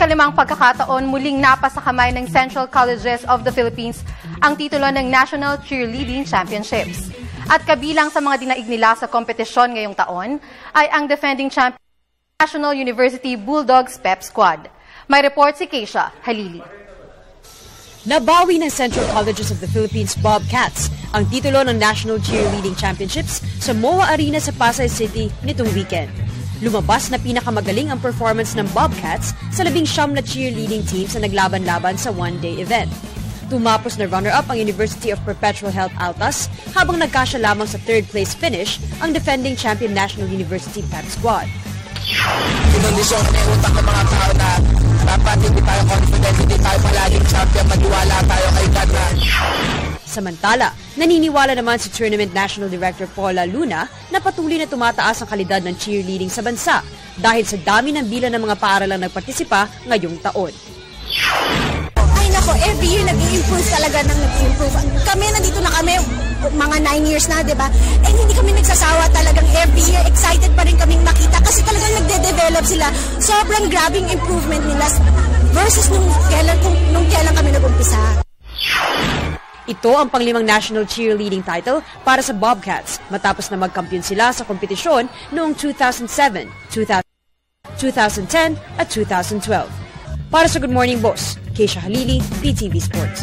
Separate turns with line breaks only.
ikalimang pagkakataon muling napa sa kamay ng Central Colleges of the Philippines ang titulo ng National Cheerleading Championships. At kabilang sa mga dinaig nila sa kompetisyon ngayong taon ay ang defending champion National University Bulldogs Pep Squad. May report si Keisha Halili.
Nabawi ng Central Colleges of the Philippines Bobcats ang titulo ng National Cheerleading Championships sa MOA Arena sa Pasay City nitong weekend. Lumabas na pinakamagaling ang performance ng Bobcats sa 19 na cheerleading teams na naglaban-laban sa one-day event. Tumapos na runner-up ang University of Perpetual Health Altas habang nagkasya lamang sa third-place finish ang defending champion National University Pep Squad.
Kinondisyon na yung utak ng mga tao na dapat hindi tayo confident, hindi tayo palaging champion, maniwala tayo kay God na.
Samantala, naniniwala naman si Tournament National Director Paula Luna na patuloy na tumataas ang kalidad ng cheerleading sa bansa dahil sa dami ng bilang ng mga paaralang nagpartisipa ngayong taon.
Ay nako, every year nag-i-improve talaga ng nag-i-improve. Kami, nandito na kami, mga 9 years na, di ba? And hindi kami nagsasawa talagang every year. Excited pa rin kaming makita kasi talagang nagde-develop sila. Sobrang grabing improvement nila versus nung kailan kami nag-umpisa.
Ito ang panglimang national cheerleading title para sa Bobcats matapos na magkampiyon sila sa kompetisyon noong 2007, 2010 at 2012. Para sa Good Morning Boss, Keisha Halili, PTV Sports.